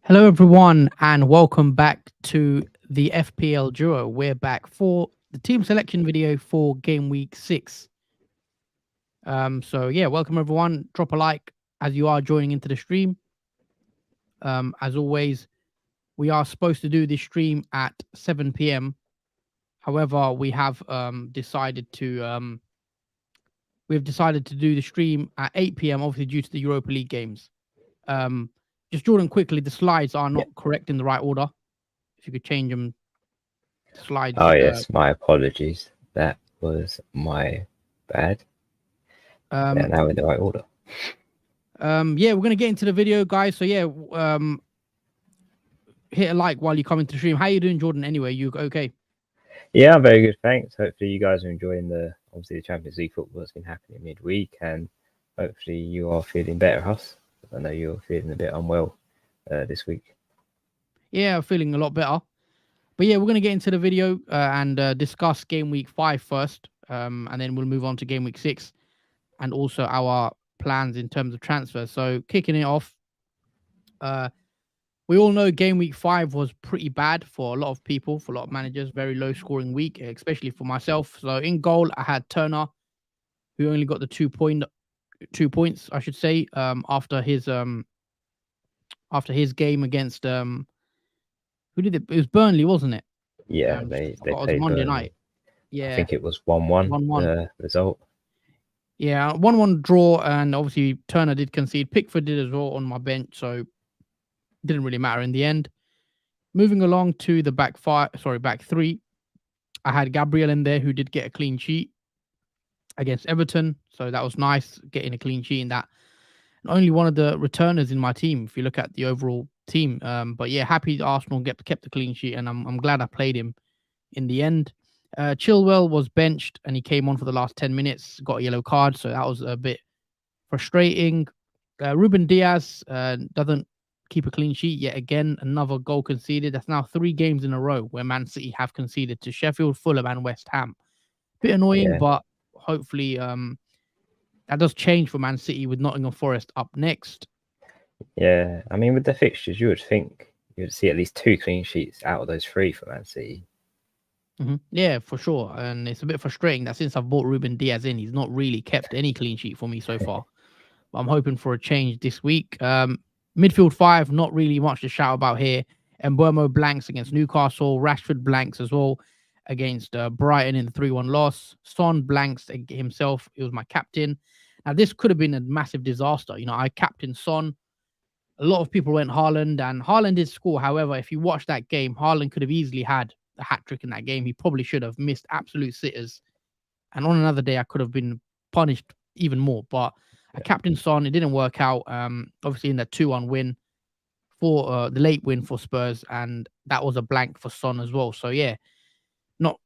Hello, everyone, and welcome back to the FPL Duo. We're back for the team selection video for game week 6. Welcome everyone. Drop a like as you are joining into the stream. As always, we are supposed to do this stream at 7 p.m. However, we have decided to do the stream at 8 p.m. obviously due to the Europa League games. Just Jordan, quickly, the slides are not correct in the right order. If you could change them, slides. Oh yes, my apologies. That was my bad. Now in the right order. We're gonna get into the video, guys. So hit a like while you come into the stream. How you doing, Jordan? Anyway, you okay? Yeah, I'm very good, thanks. Hopefully you guys are enjoying the Champions League football that's been happening midweek, and hopefully you are feeling better, Huss. I know you're feeling a bit unwell this week. Yeah, I'm feeling a lot better. But yeah, we're going to get into the video and discuss game week 5 first. And then we'll move on to game week 6 and also our plans in terms of transfers. So kicking it off, we all know game week 5 was pretty bad for a lot of people, for a lot of managers, very low scoring week, especially for myself. So in goal, I had Turner, who only got the 2 points, I should say, after his game against who did it? It was Burnley, wasn't it? Yeah, they played Monday Burnley. night. Yeah, I think it was 1-1. 1-1 result. Yeah, 1-1 draw, and obviously Turner did concede. Pickford did as well on my bench, so it didn't really matter in the end. Moving along to the back 3, I had Gabriel in there who did get a clean sheet against Everton, so that was nice getting a clean sheet in that. And only one of the returners in my team, if you look at the overall team. But yeah, happy Arsenal kept the clean sheet, and I'm glad I played him in the end. Chilwell was benched and he came on for the last 10 minutes, got a yellow card, so that was a bit frustrating. Ruben Diaz doesn't keep a clean sheet yet again, another goal conceded. That's now 3 games in a row where Man City have conceded to Sheffield, Fulham and West Ham. Bit annoying, but hopefully that does change for Man City with Nottingham Forest up next. Yeah, I mean, with the fixtures, you would think you'd see at least 2 clean sheets out of those 3 for Man City. Yeah, for sure. And it's a bit frustrating that since I've bought Ruben Diaz in, he's not really kept any clean sheet for me so far. But I'm hoping for a change this week. Midfield 5, not really much to shout about here. Mbeumo blanks against Newcastle. Rashford blanks as well against Brighton in the 3-1 loss. Son blanks himself. It was my captain. Now, this could have been a massive disaster. You know, I captained Son. A lot of people went Haaland, and Haaland did score. However, if you watch that game, Haaland could have easily had a hat-trick in that game. He probably should have missed absolute sitters. And on another day, I could have been punished even more. But I captained Son. It didn't work out. Obviously, in that 2-1 win for the late win for Spurs, and that was a blank for Son as well. So yeah, not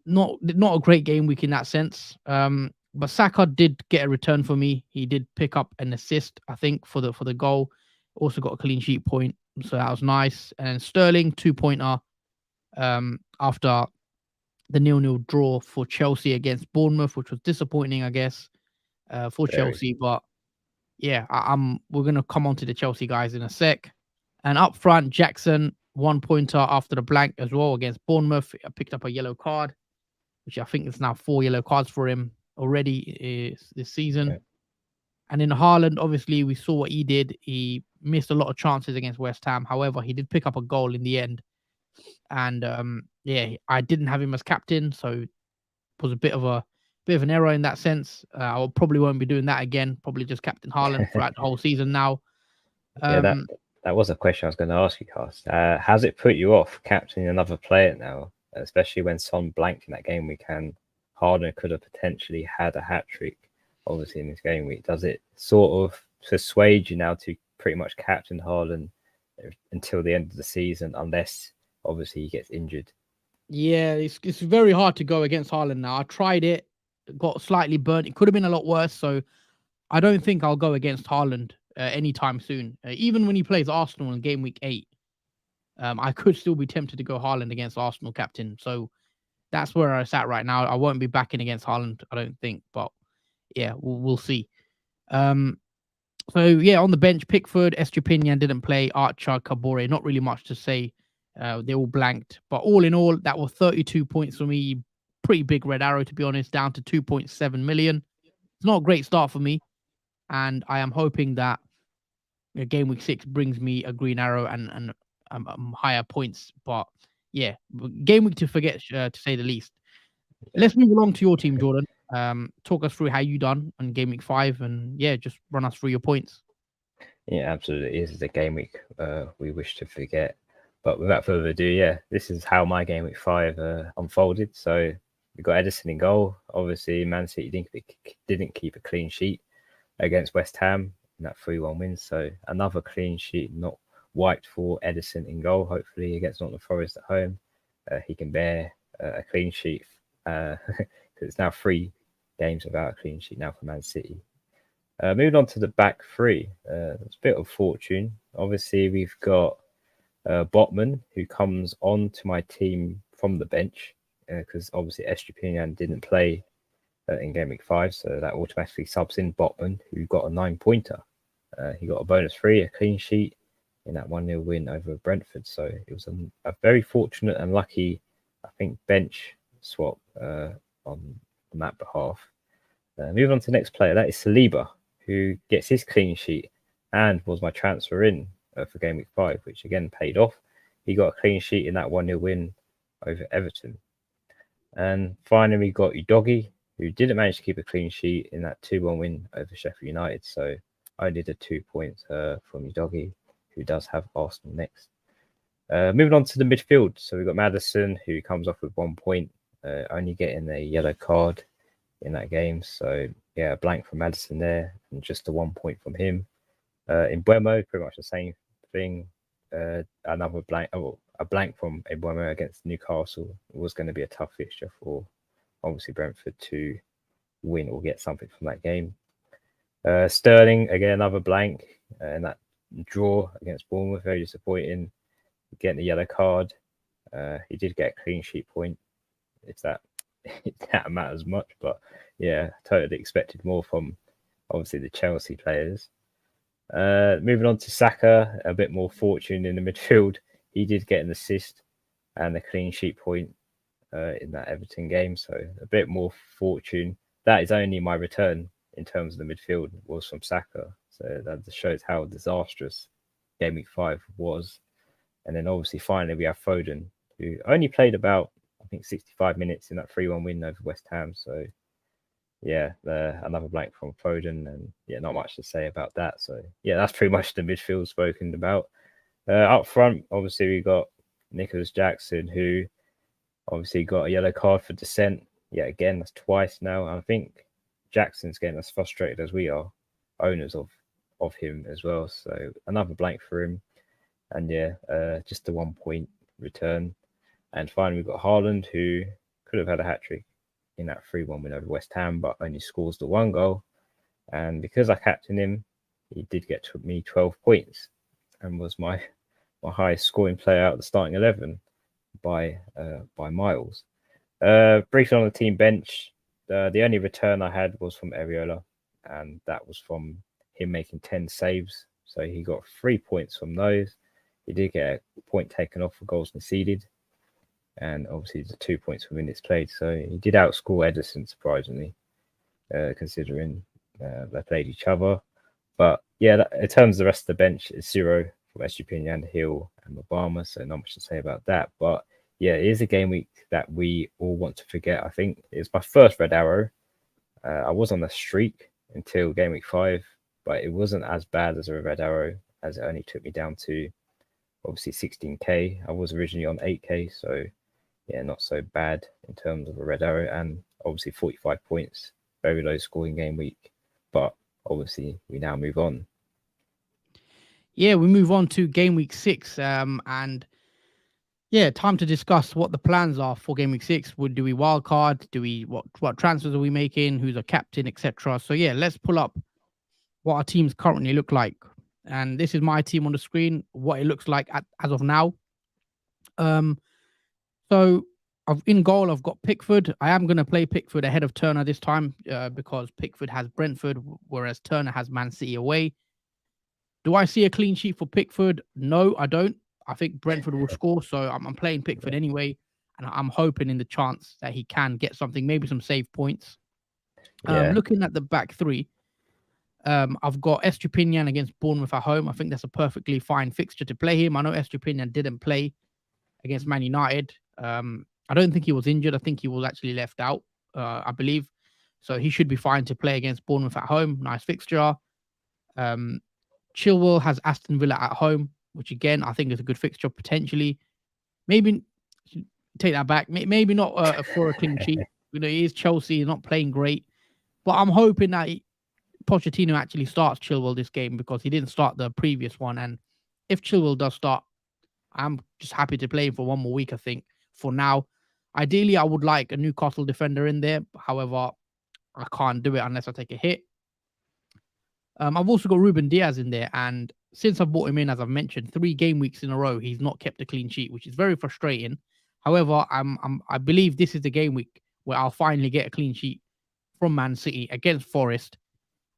a great game week in that sense. But Saka did get a return for me. He did pick up an assist, I think, for the goal. Also got a clean sheet point, so that was nice. And Sterling 2-pointer after the 0-0 draw for Chelsea against Bournemouth, which was disappointing, I guess, for Chelsea. But yeah, we're gonna come on to the Chelsea guys in a sec. And up front, Jackson 1-pointer after the blank as well against Bournemouth. I picked up a yellow card, which I think is now 4 yellow cards for him already this season. Yeah. And in Haaland, obviously, we saw what he did. He missed a lot of chances against West Ham. However, he did pick up a goal in the end. And I didn't have him as captain, so it was a bit of an error in that sense. I probably won't be doing that again. Probably just captain Haaland throughout the whole season now. That was a question I was going to ask you, Cast. Has it put you off captaining another player now, especially when Son blanked in that game week and Haaland could have potentially had a hat-trick, obviously, in this game week? Does it sort of persuade you now to pretty much captain Haaland until the end of the season, unless obviously he gets injured? Yeah, it's very hard to go against Haaland now. I tried it, got slightly burnt. It could have been a lot worse, so I don't think I'll go against Haaland anytime soon. Even when he plays Arsenal in game week 8, I could still be tempted to go Haaland against Arsenal captain. So that's where I sat right now. I won't be backing against Haaland, I don't think, but yeah, we'll see. So yeah, on the bench, Pickford, Estupinian didn't play, Archer, Kabore, not really much to say. They all blanked, but all in all, that was 32 points for me. Pretty big red arrow, to be honest, down to 2.7 million. It's not a great start for me, and I am hoping that game week 6 brings me a green arrow and higher points. But yeah, game week to forget, to say the least. Let's move along to your team, Jordan. Talk us through how you done on game week 5, and yeah, just run us through your points. Yeah, absolutely. It is the game week we wish to forget. But without further ado, yeah, this is how my game week 5 unfolded. So we got Edison in goal. Obviously, Man City didn't keep a clean sheet against West Ham in that 3-1 win. So another clean sheet not wiped for Edison in goal. Hopefully, against Nottingham Forest at home, he can bear a clean sheet because it's now 3 games without a clean sheet now for Man City. Moving on to the back 3, it's a bit of fortune. Obviously, we've got Botman, who comes on to my team from the bench because obviously Estupinian didn't play in game week 5, so that automatically subs in Botman, who got a 9-pointer. He got a bonus 3, a clean sheet in that 1-0 win over Brentford. So it was a very fortunate and lucky, I think, bench swap on that behalf. Moving on to the next player, that is Saliba, who gets his clean sheet and was my transfer in for game week 5, which again paid off. He got a clean sheet in that 1-0 win over Everton. And finally, we got Udogi, who didn't manage to keep a clean sheet in that 2-1 win over Sheffield United. So I did a 2 points from Udogi, who does have Arsenal next. Moving on to the midfield. So we've got Maddison, who comes off with 1 point, only getting a yellow card in that game. So yeah, a blank from Maddison there, and just a 1 point from him. In Buemo, pretty much the same thing. Another blank, a blank from Buemo against Newcastle. It was going to be a tough fixture for obviously Brentford to win or get something from that game. Sterling, again, another blank in that draw against Bournemouth. Very disappointing. Getting a yellow card. He did get a clean sheet point. If that matters much, but yeah, totally expected more from obviously the Chelsea players. Moving on to Saka, a bit more fortune in the midfield. He did get an assist and a clean sheet point in that Everton game, so a bit more fortune. That is only my return in terms of the midfield was from Saka, so that just shows how disastrous game week 5 was. And then obviously finally we have Foden, who only played about, I think, 65 minutes in that 3-1 win over West Ham. So yeah, another blank from Foden, and yeah, not much to say about that. So yeah, that's pretty much the midfield spoken about. Up front, obviously we got Nicholas Jackson, who obviously got a yellow card for dissent. Yeah, again, that's twice now. And I think Jackson's getting as frustrated as we are, owners of him as well. So another blank for him. And yeah, just a 1 point return. And finally, we've got Haaland, who could have had a hat-trick in that 3-1 win over West Ham, but only scores the 1 goal. And because I captained him, he did get me 12 points and was my highest scoring player out of the starting 11 by miles. Briefly on the team bench, the only return I had was from Areola, and that was from him making 10 saves. So he got 3 points from those. He did get a point taken off for goals conceded, and obviously the 2 points for minutes played. So he did outscore Edison, surprisingly, considering they played each other. But yeah, in terms of the rest of the bench, it's 0 from Estupinian, Hill, and Obama. So not much to say about that. But yeah, it is a game week that we all want to forget. I think it's my first red arrow. I was on a streak until game week 5, but it wasn't as bad as a red arrow, as it only took me down to obviously 16k. I was originally on 8k, so yeah, not so bad in terms of a red arrow, and obviously 45 points, very low scoring game week. But obviously we now move on. Yeah, we move on to game week 6, and yeah, time to discuss what the plans are for game week 6. Do we wild card? Do we what transfers are we making? Who's a captain, etc. So yeah, let's pull up what our teams currently look like. And this is my team on the screen, what it looks like as of now. So in goal, I've got Pickford. I am going to play Pickford ahead of Turner this time because Pickford has Brentford, whereas Turner has Man City away. Do I see a clean sheet for Pickford? No, I don't. I think Brentford will score, so I'm playing Pickford anyway, and I'm hoping in the chance that he can get something, maybe some save points. Looking at the back three, I've got Estupinian against Bournemouth at home. I think that's a perfectly fine fixture to play him. I know Estupinian didn't play against Man United. I don't think he was injured. I think he was actually left out, I believe. So he should be fine to play against Bournemouth at home. Nice fixture. Chilwell has Aston Villa at home, which again, I think is a good fixture potentially. Maybe take that back. Maybe not for a clean sheet. He is Chelsea. He's not playing great. But I'm hoping that Pochettino actually starts Chilwell this game because he didn't start the previous one. And if Chilwell does start, I'm just happy to play him for one more week, I think, for now. Ideally, I would like a Newcastle defender in there. However, I can't do it unless I take a hit. I've also got Ruben Diaz in there. And since I've brought him in, as I've mentioned, 3 game weeks in a row, he's not kept a clean sheet, which is very frustrating. However, I believe this is the game week where I'll finally get a clean sheet from Man City against Forest.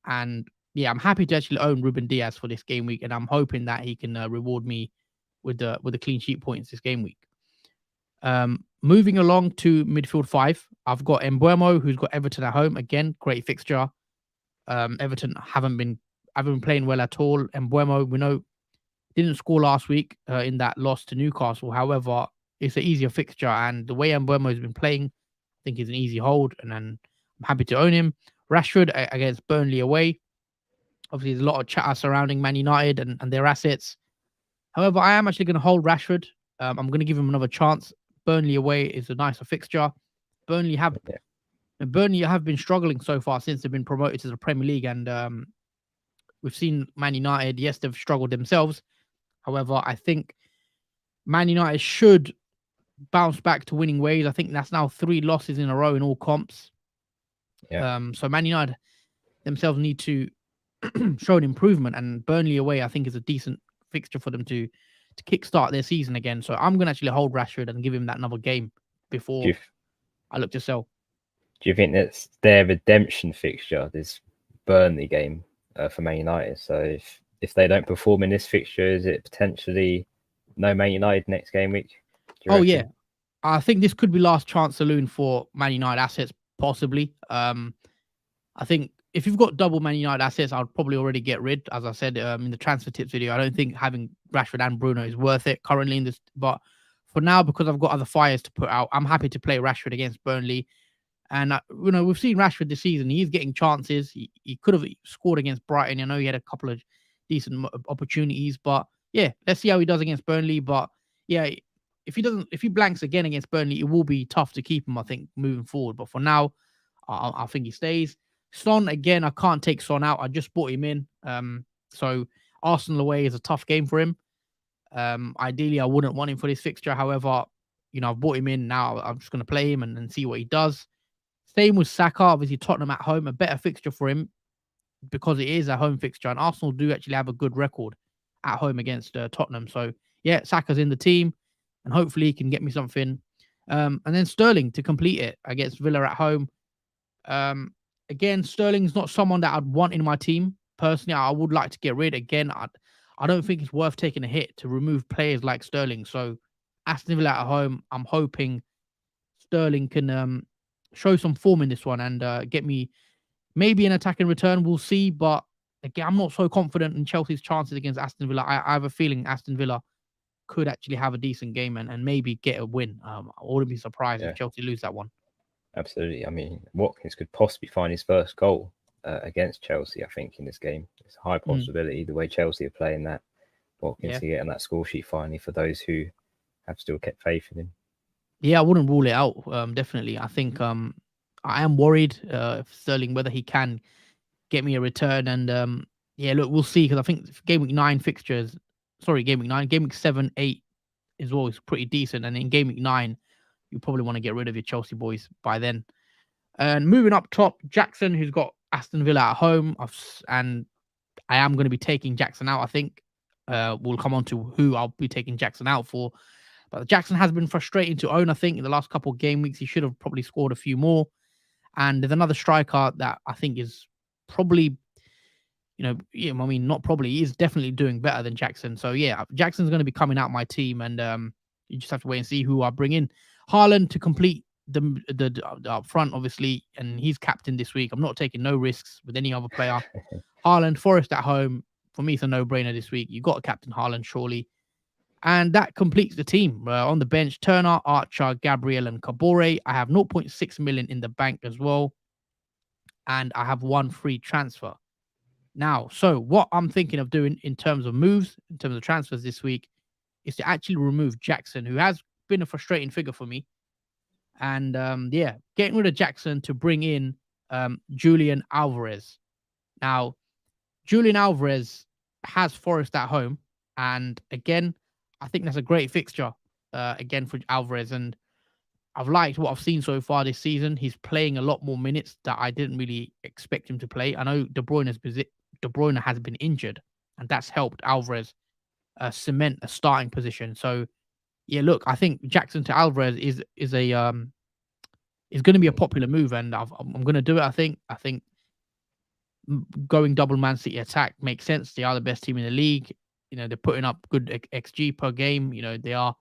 And yeah, I'm happy to actually own Ruben Diaz for this game week. And I'm hoping that he can reward me with the clean sheet points this game week. Moving along to midfield 5, I've got Mbeumo, who's got Everton at home. Again, great fixture. Everton haven't been playing well at all. Mbeumo, we know, didn't score last week in that loss to Newcastle. However, it's an easier fixture, and the way Mbeumo has been playing, I think is an easy hold, and then I'm happy to own him. Rashford against Burnley away. Obviously, there's a lot of chatter surrounding Man United and their assets. However, I am actually going to hold Rashford. I'm going to give him another chance. Burnley away is a nicer fixture. Burnley have been struggling so far since they've been promoted to the Premier League, and we've seen Man United. Yes, they've struggled themselves. However, I think Man United should bounce back to winning ways. I think that's now 3 losses in a row in all comps. So Man United themselves need to show an improvement, and Burnley away, I think, is a decent fixture for them to kickstart their season again. So I'm going to actually hold Rashford and give him that another game before I look to sell. Do you think that's their redemption fixture, this Burnley game for Man United? So if they don't perform in this fixture, is it potentially no Man United next game week? Oh, yeah. I think this could be last chance saloon for Man United assets, possibly. I think if you've got double Man United assets, I'd probably already get rid. As I said in the transfer tips video, I don't think having Rashford and Bruno is worth it currently in this. But for now, because I've got other fires to put out, I'm happy to play Rashford against Burnley. And we've seen Rashford this season. He's getting chances. He could have scored against Brighton. I know he had a couple of decent opportunities, but yeah, let's see how he does against Burnley. But yeah, if he blanks again against Burnley, it will be tough to keep him, I think, moving forward. But for now, I think he stays. Son, again, I can't take Son out. I just bought him in. So Arsenal away is a tough game for him. Ideally, I wouldn't want him for this fixture. However, I've bought him in now. I'm just going to play him and see what he does. Same with Saka. Obviously, Tottenham at home, a better fixture for him because it is a home fixture. And Arsenal do actually have a good record at home against Tottenham. So, yeah, Saka's in the team and hopefully he can get me something. And then Sterling to complete it against Villa at home. Again, Sterling's not someone that I'd want in my team. Personally, I would like to get rid. Again, I don't think it's worth taking a hit to remove players like Sterling. So, Aston Villa at home, I'm hoping Sterling can show some form in this one and get me maybe an attack in return. We'll see. But again, I'm not so confident in Chelsea's chances against Aston Villa. I have a feeling Aston Villa could actually have a decent game and maybe get a win. I wouldn't be surprised if Chelsea lose that one. Absolutely. I mean, Watkins could possibly find his first goal against Chelsea, I think, in this game. It's a high possibility, the way Chelsea are playing that. Watkins to get on that score sheet finally for those who have still kept faith in him. Yeah, I wouldn't rule it out, definitely. I think I am worried if Sterling, whether he can get me a return. And look, we'll see, because I think Game Week 9 fixtures, Game Week 7, 8 as well is pretty decent. And in Game Week 9, you probably want to get rid of your Chelsea boys by then. And moving up top, Jackson, who's got Aston Villa at home. And I am going to be taking Jackson out, I think. We'll come on to who I'll be taking Jackson out for. But Jackson has been frustrating to own. I think in the last couple of game weeks, he should have probably scored a few more. And there's another striker that I think is probably, I mean, not probably, he is definitely doing better than Jackson. So yeah, Jackson's going to be coming out my team, and you just have to wait and see who I bring in. Haaland to complete the up front, obviously, and he's captain this week. I'm not taking no risks with any other player. Haaland, Forest at home. For me, it's a no-brainer this week. You got to captain Haaland, surely. And that completes the team. On the bench, Turner, Archer, Gabriel, and Kabore. I have 0.6 million in the bank as well. And I have 1 free transfer. Now, so what I'm thinking of doing in terms of moves, in terms of transfers this week, is to actually remove Jackson, who has been a frustrating figure for me. And getting rid of Jackson to bring in Julian Alvarez. Now, Julian Alvarez has Forest at home. And again, I think that's a great fixture again for Alvarez. And I've liked what I've seen so far this season. He's playing a lot more minutes that I didn't really expect him to play. I know De Bruyne has been injured, and that's helped Alvarez cement a starting position. So yeah, look, I think Jackson to Alvarez is going to be a popular move, and I'm going to do it. I think going double Man City attack makes sense. They are the best team in the league. They're putting up good XG per game. They are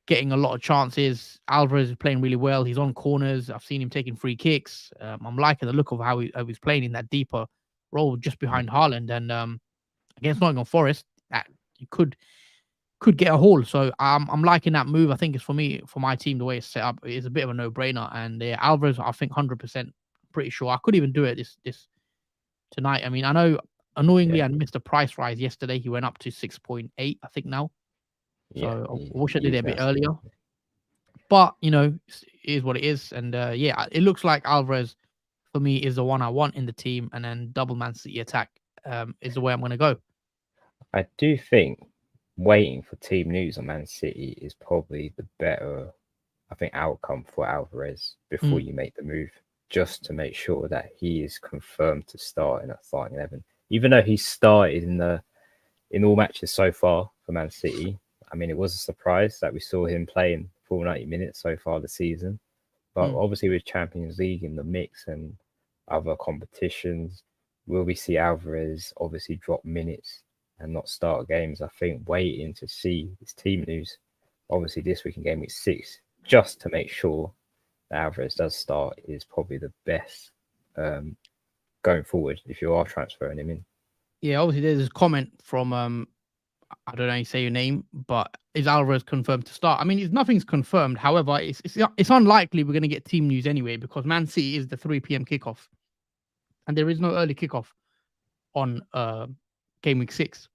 getting a lot of chances. Alvarez is playing really well. He's on corners. I've seen him taking free kicks. I'm liking the look of how he's playing in that deeper role just behind Haaland. And against Nottingham Forest, that you could get a haul. So I'm liking that move. I think it's for my team, the way it's set up, it's a bit of a no-brainer. And Alvarez, I think 100%, pretty sure I could even do it this tonight. I mean, I know annoyingly I missed a price rise yesterday. He went up to 6.8, I think now. So I wish I did it a bit earlier. But, it is what it is. And it looks like Alvarez, for me, is the one I want in the team. And then double Man City attack is the way I'm going to go. I do think waiting for team news on Man City is probably the better, outcome for Alvarez before you make the move, just to make sure that he is confirmed to start in that starting 11. Even though he started in all matches so far for Man City, I mean, it was a surprise that we saw him playing full 90 minutes so far this season. But obviously with Champions League in the mix and other competitions, will we see Alvarez obviously drop minutes and not start games? I think waiting to see his team news, obviously this week in Gameweek 6, just to make sure that Alvarez does start, is probably the best going forward if you are transferring him in. Yeah, obviously there's this comment from I don't know how you say your name, but is Alvarez confirmed to start? I mean, nothing's confirmed. However, it's unlikely we're going to get team news anyway, because Man City is the 3 p.m. kickoff, and there is no early kickoff on Game Week 6.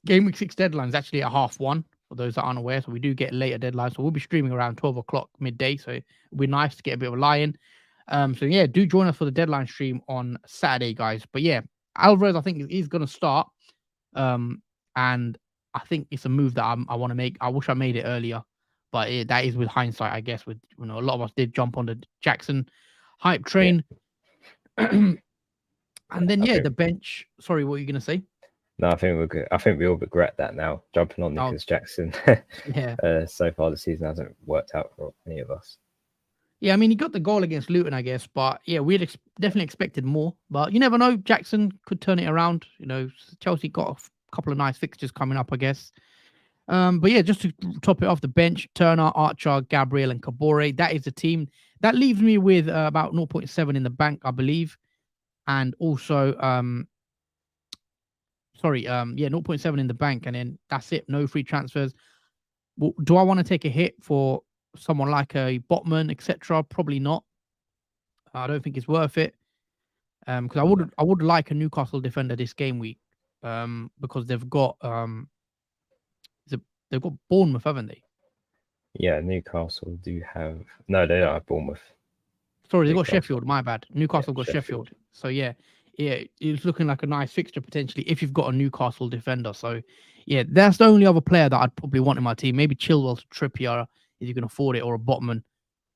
Game Week 6 deadline is actually at 1:30, for those that aren't aware. So we do get later deadlines. So we'll be streaming around 12 o'clock midday. So it'll be nice to get a bit of a lie-in. So yeah, do join us for the deadline stream on Saturday, guys. But yeah, Alvarez, I think, is going to start. And I think it's a move that I want to make. I wish I made it earlier, but that is with hindsight, I guess. With a lot of us did jump on the Jackson hype train. And then the bench. Sorry, what were you gonna say? No, I think we're good. I think we all regret that now, jumping on Nicholas Jackson. So far the season hasn't worked out for any of us. Yeah, I mean, he got the goal against Luton, I guess, but yeah, we'd definitely expected more. But you never know, Jackson could turn it around. Chelsea got a couple of nice fixtures coming up, I guess. But yeah, just to top it off, the bench, Turner, Archer, Gabriel, and Kabore. That is the team. That leaves me with about 0.7 in the bank, I believe. And also, 0.7 in the bank. And then that's it. No free transfers. Well, do I want to take a hit for someone like a Botman, etc.? Probably not. I don't think it's worth it. Because I would like a Newcastle defender this game week. Because they've got they've got Bournemouth, haven't they? Yeah, Newcastle do have. No, they don't have Bournemouth. Sorry, they got Sheffield. My bad. Newcastle got Sheffield. So yeah, it's looking like a nice fixture potentially if you've got a Newcastle defender. So yeah, that's the only other player that I'd probably want in my team. Maybe Chilwell to Trippier if you can afford it, or a Botman.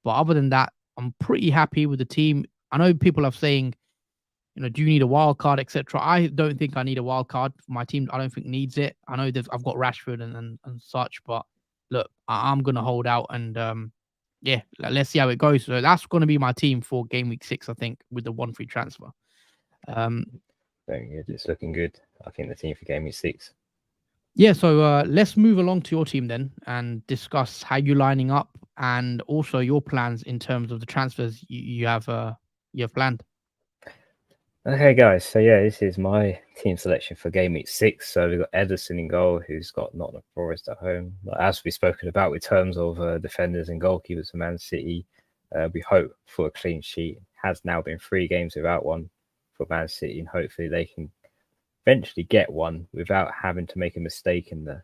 But other than that, I'm pretty happy with the team. I know people are saying, do you need a wild card, etc. I don't think I need a wild card. My team, I don't think needs it. I know I've got Rashford and such, but look, I'm gonna hold out and yeah, let's see how it goes. So that's gonna be my team for game week 6, I think, with the 1 free transfer. Very good. It's looking good. I think the team for game week 6. Yeah, so let's move along to your team then and discuss how you're lining up and also your plans in terms of the transfers you have planned. Okay, guys. So yeah, this is my team selection for game week 6. So we've got Ederson in goal, who's got Nottingham Forest at home. As we've spoken about with terms of defenders and goalkeepers for Man City, we hope for a clean sheet. Has now been 3 games without one for Man City, and hopefully they can eventually get one without having to make a mistake in the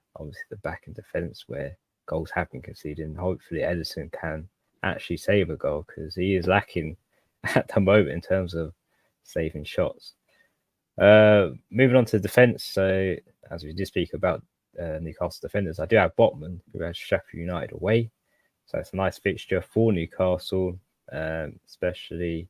back end defence where goals have been conceded. And hopefully Ederson can actually save a goal, because he is lacking at the moment in terms of saving shots. Moving on to defence. So as we did speak about Newcastle defenders, I do have Botman, who has Sheffield United away. So it's a nice fixture for Newcastle, especially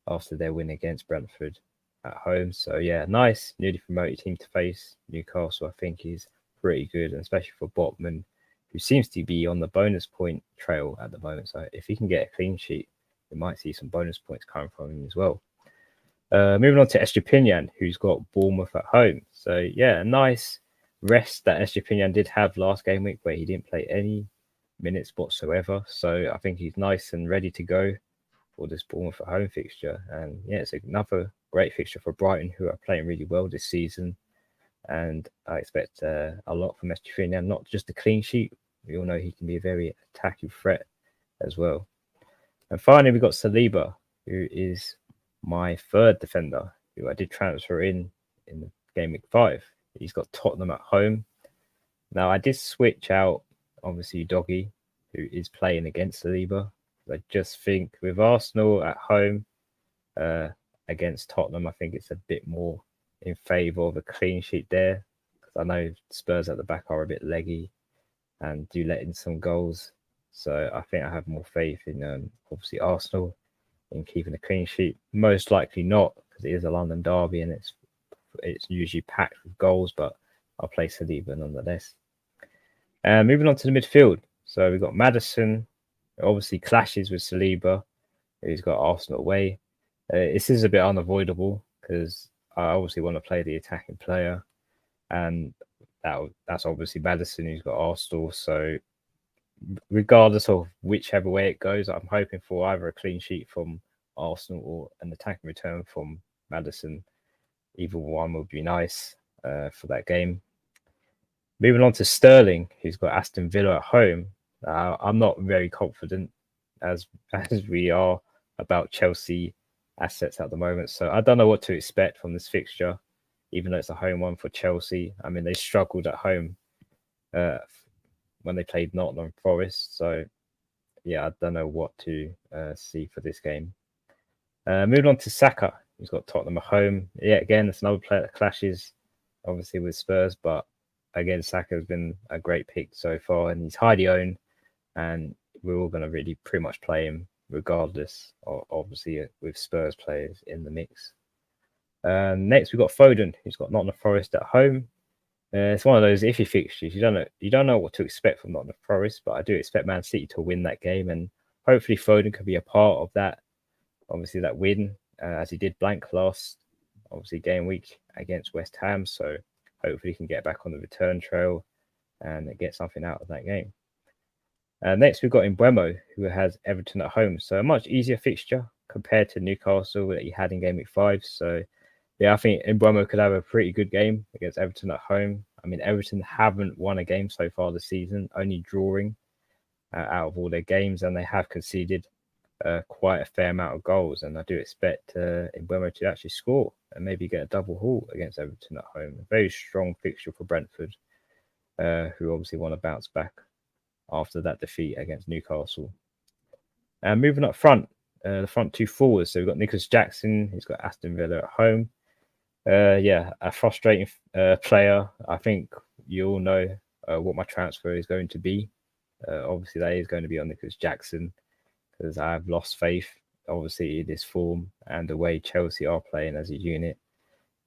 after their win against Brentford at home. So yeah, nice newly promoted team to face. Newcastle, I think, is pretty good, and especially for Botman, who seems to be on the bonus point trail at the moment. So if he can get a clean sheet, we might see some bonus points coming from him as well. Moving on to Estepinian, who's got Bournemouth at home. So yeah, a nice rest that Estepinian did have last game week, where he didn't play any minutes whatsoever. So I think he's nice and ready to go for this Bournemouth at home fixture. And yeah, it's another great fixture for Brighton, who are playing really well this season. And I expect a lot from Estepinian, not just a clean sheet. We all know he can be a very attacking threat as well. And finally, we've got Saliba, who is my 3rd defender, who I did transfer in the game week 5. He's got Tottenham at home. Now, I did switch out, obviously, Doggy, who is playing against Saliba. I just think with Arsenal at home against Tottenham, I think it's a bit more in favour of a clean sheet there, because I know Spurs at the back are a bit leggy and do let in some goals. So I think I have more faith in obviously Arsenal in keeping a clean sheet. Most likely not, because it is a London derby and it's usually packed with goals, but I'll play Saliba nonetheless. Moving on to the midfield. So we've got Maddison, obviously clashes with Saliba, who's got Arsenal away. This is a bit unavoidable, because I obviously want to play the attacking player, and that's obviously Maddison, who's got Arsenal. So regardless of whichever way it goes, I'm hoping for either a clean sheet from Arsenal or an attacking return from Maddison. Either one would be nice for that game. Moving on to Sterling, who's got Aston Villa at home. I'm not very confident as we are about Chelsea assets at the moment. So I don't know what to expect from this fixture, even though it's a home one for Chelsea. I mean, they struggled at home when they played Nottingham Forest. So yeah, I don't know what to see for this game. Moving on to Saka, who's got Tottenham at home. Yeah, again, it's another player that clashes, obviously, with Spurs, but again, Saka has been a great pick so far, and he's highly owned, and we're all going to really pretty much play him regardless, obviously, with Spurs players in the mix. Next, we've got Foden, who's got Nottingham Forest at home. It's one of those iffy fixtures. You don't know what to expect from Nottingham Forest, but I do expect Man City to win that game, and hopefully Foden could be a part of that. Obviously, that win, as he did blank last, obviously game week against West Ham. So hopefully he can get back on the return trail and get something out of that game. Next, we've got Mbeumo, who has Everton at home. So a much easier fixture compared to Newcastle that he had in game week 5. So yeah, I think Mbeumo could have a pretty good game against Everton at home. I mean, Everton haven't won a game so far this season, only drawing out of all their games, and they have conceded quite a fair amount of goals. And I do expect Mbeumo to actually score and maybe get a double haul against Everton at home. A very strong fixture for Brentford, who obviously want to bounce back after that defeat against Newcastle. And moving up front, the front 2 forwards. So we've got Nicholas Jackson, he's got Aston Villa at home. Yeah, a frustrating player. I think you all know what my transfer is going to be. Obviously, that is going to be on Nicholas Jackson, because I have lost faith, obviously, in his form and the way Chelsea are playing as a unit.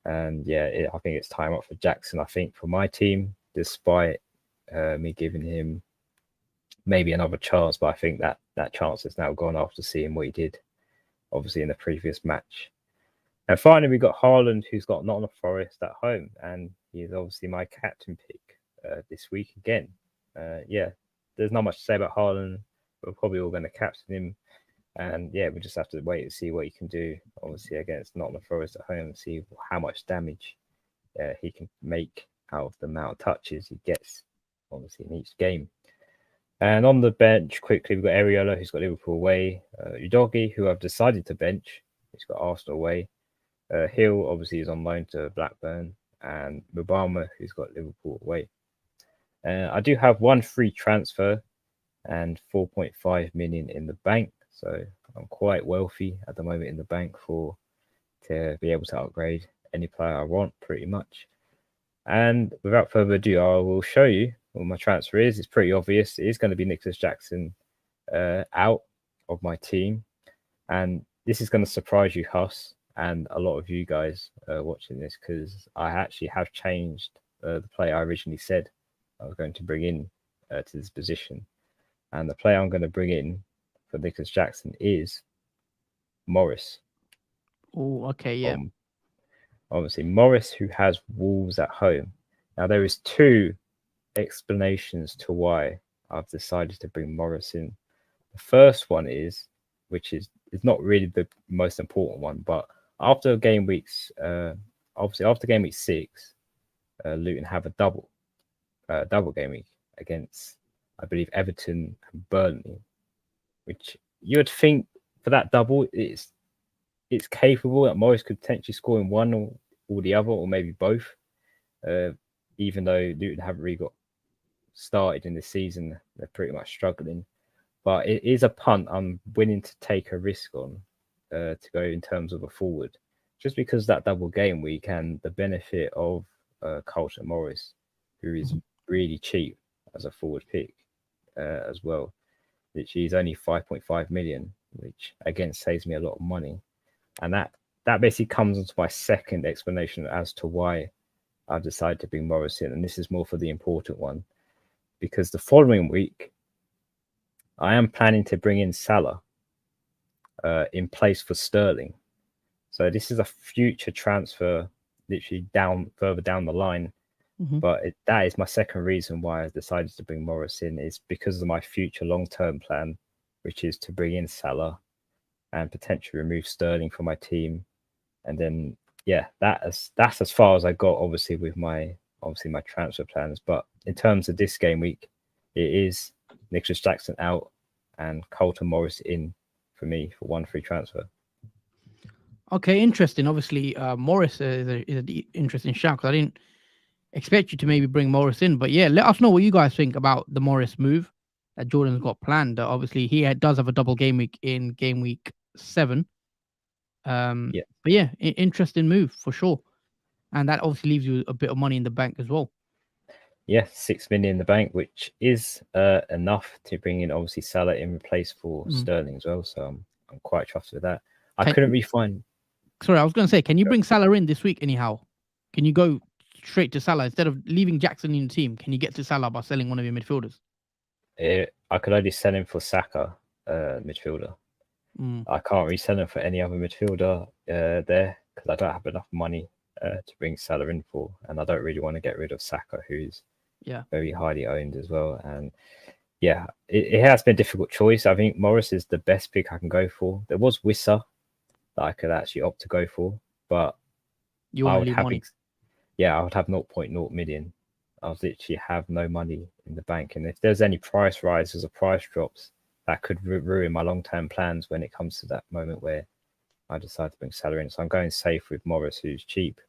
And yeah, I think it's time up for Jackson, I think, for my team, despite me giving him maybe another chance, but I think that chance is now gone after seeing what he did, obviously, in the previous match. And finally, we got Haaland, who's got Nottingham Forest at home, and he's obviously my captain pick this week again. Yeah, there's not much to say about Haaland. We're probably all going to captain him, and yeah, we just have to wait and see what he can do, obviously, against Nottingham Forest at home, and see how much damage he can make out of the amount of touches he gets, obviously, in each game. And on the bench, quickly, we've got Areola, who's got Liverpool away. Udogi, who I've decided to bench. He's got Arsenal away. Hill, obviously, is on loan to Blackburn. And Mubama, who's got Liverpool away. I do have one free transfer and 4.5 million in the bank. So I'm quite wealthy at the moment in the bank to be able to upgrade any player I want, pretty much. And without further ado, I will show you what my transfer is. It's pretty obvious. It is going to be Nicholas Jackson out of my team. And this is going to surprise you, Huss, and a lot of you guys watching this, because I actually have changed the player I originally said I was going to bring in to this position. And the player I'm going to bring in for Nicholas Jackson is Morris. Oh, okay, yeah. Obviously, Morris, who has Wolves at home. Now, there is two explanations to why I've decided to bring Morris in. The first one is, which is not really the most important one, but after game weeks, obviously after game week 6, Luton have a double game week against, I believe, Everton and Burnley, which you would think for that double, it's capable that Morris could potentially score in one or the other, or maybe both. Even though Luton haven't really got started in the season, they're pretty much struggling. But it is a punt I'm willing to take a risk on to go in terms of a forward, just because that double game week and the benefit of Carlton Morris, who is really cheap as a forward pick as well. Literally, he's only 5.5 million, which again saves me a lot of money. And that basically comes into my second explanation as to why I've decided to bring Morris in. And this is more for the important one, because the following week, I am planning to bring in Salah in place for Sterling. So this is a future transfer, literally further down the line. But that is my second reason why I decided to bring Morris in, is because of my future long-term plan, which is to bring in Salah and potentially remove Sterling from my team. And then, yeah, that's as far as I got, obviously, with my transfer plans. But in terms of this game week, it is Nicholas Jackson out and Carlton Morris in for me for one free transfer. Okay, interesting. Obviously, Morris is an interesting shout, because I didn't expect you to maybe bring Morris in. But yeah, let us know what you guys think about the Morris move that Jordan's got planned. Obviously, he does have a double game week in game week 7. But yeah, interesting move for sure. And that obviously leaves you a bit of money in the bank as well. Yeah, 6 million in the bank, which is enough to bring in obviously Salah in replace for Sterling as well. So I'm quite chuffed with that. I couldn't really find. Sorry, I was going to say, can you bring Salah in this week anyhow? Can you go straight to Salah instead of leaving Jackson in the team? Can you get to Salah by selling one of your midfielders? I could only sell him for Saka, midfielder. I can't resell him for any other midfielder there, because I don't have enough money to bring Salah in for, and I don't really want to get rid of Saka, who's very highly owned as well. And yeah, it has been a difficult choice. I think Morris is the best pick I can go for. There was Wissa that I could actually opt to go for, but I would have money. I would have 0.0 million. I would literally have no money in the bank, and if there's any price rises or price drops, that could ruin my long-term plans when it comes to that moment where I decide to bring Salah in. So I'm going safe with Morris, who's cheap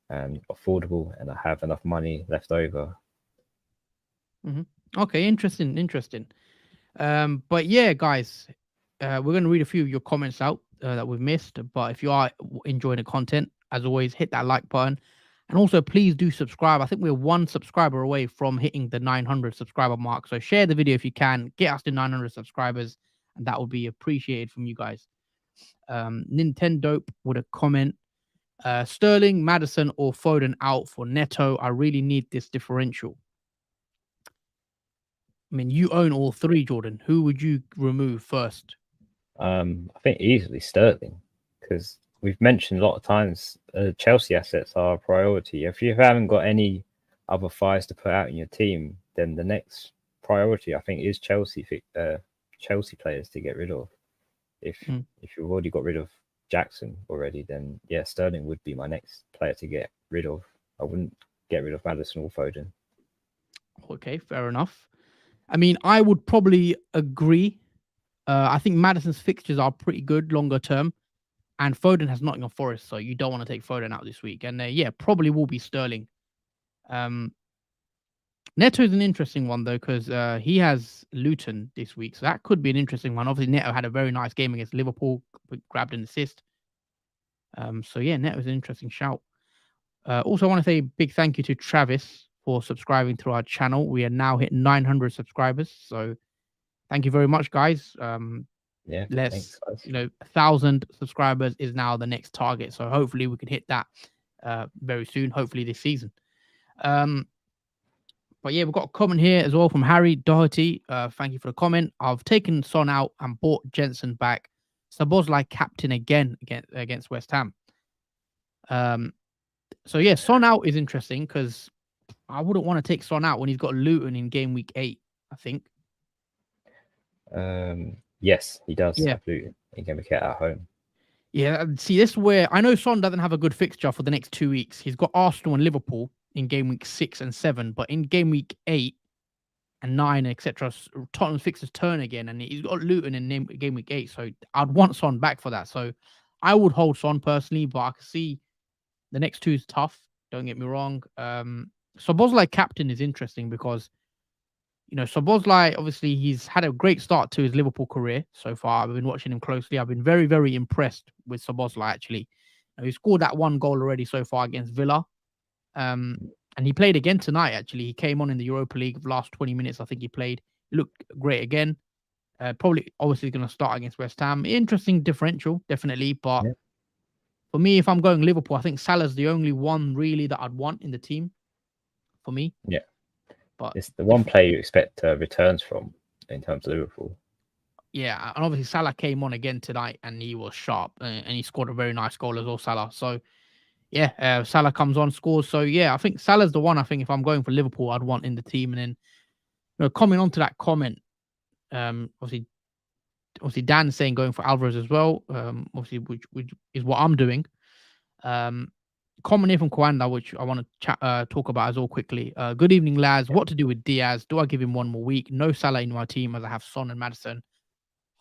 and affordable, and I have enough money left over. Okay, interesting. But yeah, guys, we're going to read a few of your comments out that we've missed. But if you are enjoying the content, as always, hit that like button. And also, please do subscribe. I think we're 1 subscriber away from hitting the 900 subscriber mark. So share the video if you can. Get us to 900 subscribers, and that would be appreciated from you guys. Nintendo with a comment. Sterling, Maddison, or Foden out for Neto. I really need this differential. I mean, you own all three, Jordan. Who would you remove first? I think easily Sterling, because we've mentioned a lot of times Chelsea assets are a priority. If you haven't got any other fires to put out in your team, then the next priority I think is Chelsea players to get rid of. If you've already got rid of Jackson already, then yeah, Sterling would be my next player to get rid of. I wouldn't get rid of Maddison or Foden. Okay, fair enough. I mean, I would probably agree. I think Madison's fixtures are pretty good longer term, and Foden has Nottingham Forest, so you don't want to take Foden out this week. And yeah, probably will be Sterling. Neto's an interesting one though, because he has Luton this week, so that could be an interesting one. Obviously, Neto had a very nice game against Liverpool, grabbed an assist. So yeah, Neto's an interesting shout. Also, I want to say a big thank you to Travis for subscribing to our channel. We are now hitting 900 subscribers, so thank you very much, guys. Yeah, thanks, guys. 1,000 subscribers is now the next target, so hopefully we can hit that very soon. Hopefully this season. But yeah, we've got a comment here as well from Harry Doherty. Thank you for the comment. I've taken Son out and bought Jensen back. Szoboszlai captain again against West Ham. So yeah, Son out is interesting because I wouldn't want to take Son out when he's got Luton in game week 8, I think. Yes, he does have Luton in game week 8 at home. Yeah, see, this is where I know Son doesn't have a good fixture for the next 2 weeks. He's got Arsenal and Liverpool in game week 6 and 7, but in game week 8 and 9, etc., Tottenham's fixtures turn again, and he's got Luton in game week 8. So I'd want Son back for that. So I would hold Son personally, but I can see the next 2 is tough. Don't get me wrong. Szoboszlai captain is interesting because Szoboszlai, obviously, he's had a great start to his Liverpool career so far. I've been watching him closely. I've been very, very impressed with Szoboszlai, actually. He scored that 1 goal already so far against Villa. And he played again tonight, actually. He came on in the Europa League the last 20 minutes. I think he played. He looked great again. Probably, obviously, going to start against West Ham. Interesting differential, definitely. But for me, if I'm going Liverpool, I think Salah's the only one really that I'd want in the team for me. Yeah. But it's the one player you expect returns from in terms of Liverpool. Yeah, and obviously Salah came on again tonight and he was sharp and he scored a very nice goal as well, Salah. So yeah, Salah comes on, scores. So yeah, I think Salah's the one. I think if I'm going for Liverpool, I'd want in the team. And then coming on to that comment, obviously Dan's saying going for Alvarez as well. Obviously, which is what I'm doing. Comment here from Kwanda, which I want to talk about as well quickly. Good evening, lads. What to do with Diaz? Do I give him one more week? No Salah in my team as I have Son and Maddison,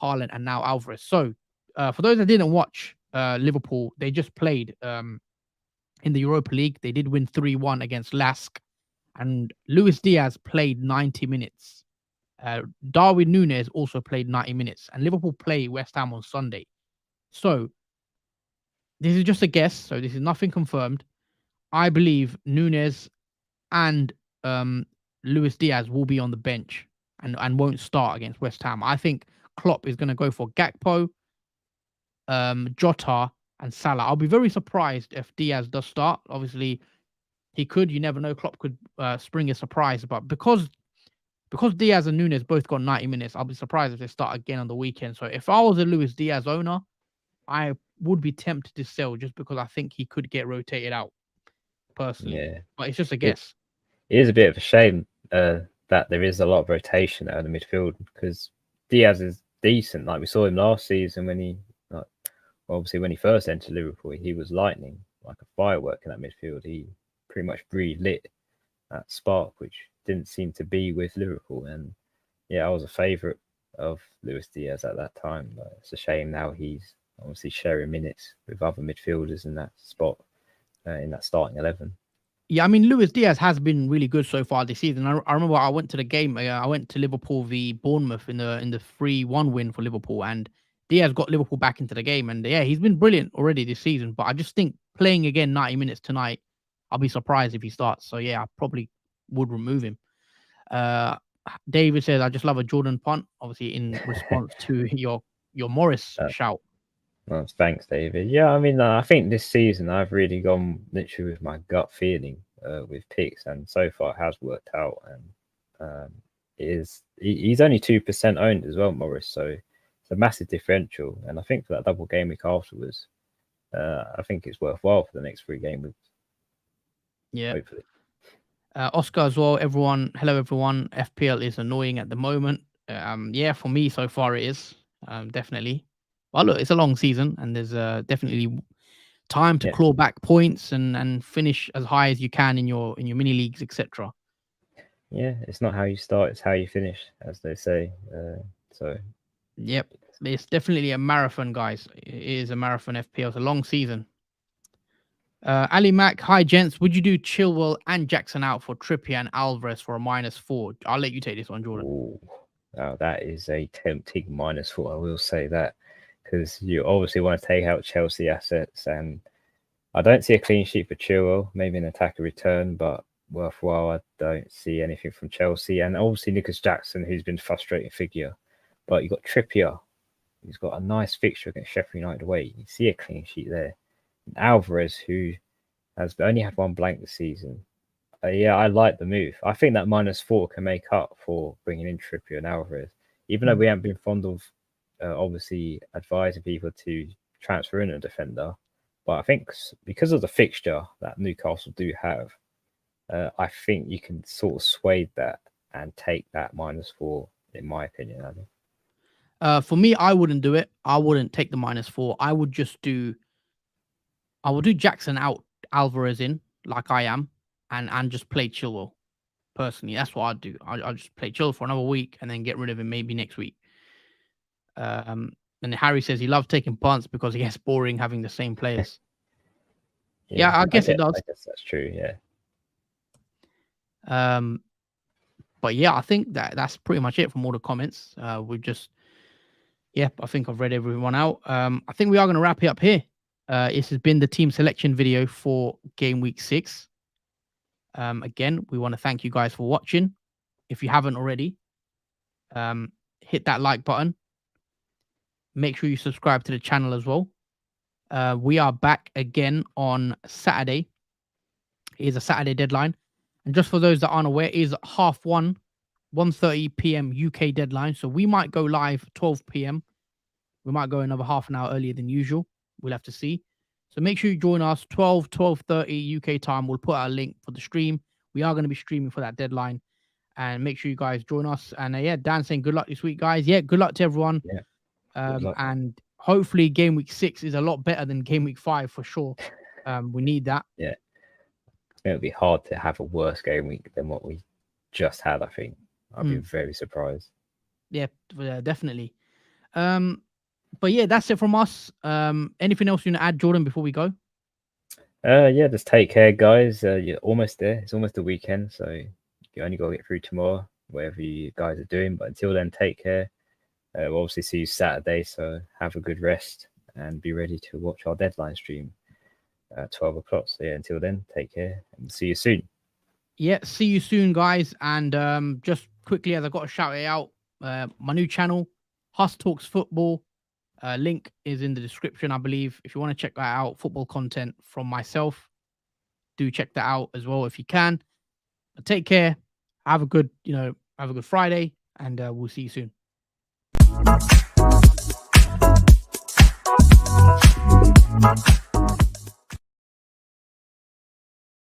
Haaland, and now Alvarez. So, for those that didn't watch Liverpool, they just played in the Europa League. They did win 3-1 against Lask, and Luis Diaz played 90 minutes. Darwin Núñez also played 90 minutes, and Liverpool play West Ham on Sunday. So, this is just a guess, so this is nothing confirmed. I believe Núñez and Luis Diaz will be on the bench and won't start against West Ham. I think Klopp is going to go for Gakpo, Jota, and Salah. I'll be very surprised if Diaz does start. Obviously, he could. You never know. Klopp could spring a surprise. But because Diaz and Núñez both got 90 minutes, I'll be surprised if they start again on the weekend. So if I was a Luis Diaz owner, I would be tempted to sell just because I think he could get rotated out personally. Yeah. But it's just a guess. It is a bit of a shame that there is a lot of rotation out of the midfield because Diaz is decent. Like we saw him last season when he, obviously when he first entered Liverpool, he was lightning, like a firework in that midfield. He pretty much lit that spark, which didn't seem to be with Liverpool. And yeah, I was a favourite of Luis Diaz at that time. But it's a shame now he's obviously sharing minutes with other midfielders in that spot, in that starting 11. Yeah, I mean, Luis Diaz has been really good so far this season. I remember I went to the game. I went to Liverpool v Bournemouth in the 3-1 win for Liverpool, and Diaz got Liverpool back into the game. And yeah, he's been brilliant already this season. But I just think playing again 90 minutes tonight, I'll be surprised if he starts. So yeah, I probably would remove him. David says, I just love a Jordan punt, obviously in response to your Morris shout. Well, thanks, David. Yeah, I mean, I think this season I've really gone literally with my gut feeling with picks, and so far it has worked out. And he's only 2% owned as well, Morris. So it's a massive differential. And I think for that double game week afterwards, I think it's worthwhile for the next 3 game weeks. Yeah. Hopefully. Oscar as well. Hello everyone. FPL is annoying at the moment. Yeah, for me so far it is. Definitely. Well, look, it's a long season, and there's definitely time to claw back points and finish as high as you can in your mini leagues, etc. Yeah, it's not how you start; it's how you finish, as they say. So. Yep, it's definitely a marathon, guys. It is a marathon. FPL. It's a long season. Ali Mac, hi gents. Would you do Chilwell and Jackson out for Trippier and Alvarez for a -4? I'll let you take this one, Jordan. Ooh, now that is a tempting -4. I will say that, because you obviously want to take out Chelsea assets, and I don't see a clean sheet for Chilwell. Maybe an attacker return, but worthwhile. I don't see anything from Chelsea, and obviously Lucas Jackson, who's been a frustrating figure. But you've got Trippier, who's got a nice fixture against Sheffield United away. You see a clean sheet there. And Alvarez, who has only had 1 blank this season. Yeah, I like the move. I think that -4 can make up for bringing in Trippier and Alvarez. Even though we haven't been fond of obviously advising people to transfer in a defender. But I think because of the fixture that Newcastle do have, I think you can sort of sway that and take that -4, in my opinion. I think. For me, I wouldn't do it. I wouldn't take the -4. I would do Jackson out, Alvarez in, like I am, and just play Chilwell. Personally, that's what I'd do. I'll just play Chilwell for another week and then get rid of him maybe next week. And Harry says he loves taking punts because he gets boring having the same players. Yeah, I guess it does. I guess that's true. Yeah. But yeah, I think that's pretty much it from all the comments. I think I've read everyone out. I think we are going to wrap it up here. This has been the team selection video for game week 6. Again, we want to thank you guys for watching. If you haven't already, hit that like button. Make sure you subscribe to the channel as well. We are back again on Saturday. It is a Saturday deadline. And just for those that aren't aware, it is 1:30 p.m. UK deadline. So we might go live 12 p.m. We might go another half an hour earlier than usual. We'll have to see. So make sure you join us 12:30 UK time. We'll put out a link for the stream. We are going to be streaming for that deadline. And make sure you guys join us. And yeah, Dan saying good luck this week, guys. Yeah, good luck to everyone. Yeah. And hopefully game week 6 is a lot better than game week 5 for sure. We need that. Yeah. It would be hard to have a worse game week than what we just had, I think. I'd be very surprised. Yeah, definitely. But yeah, that's it from us. Anything else you want to add, Jordan, before we go? Yeah, just take care, guys. You're almost there. It's almost the weekend, so you only got to get through tomorrow, whatever you guys are doing. But until then, take care. We'll obviously see you Saturday, so have a good rest and be ready to watch our deadline stream at 12 o'clock. So yeah, until then, take care and see you soon. Yeah, see you soon, guys. And just quickly, as I got to shout it out, my new channel, Hus Talks Football. Link is in the description, I believe. If you want to check that out, football content from myself, do check that out as well if you can. But take care. Have a good Friday, and we'll see you soon.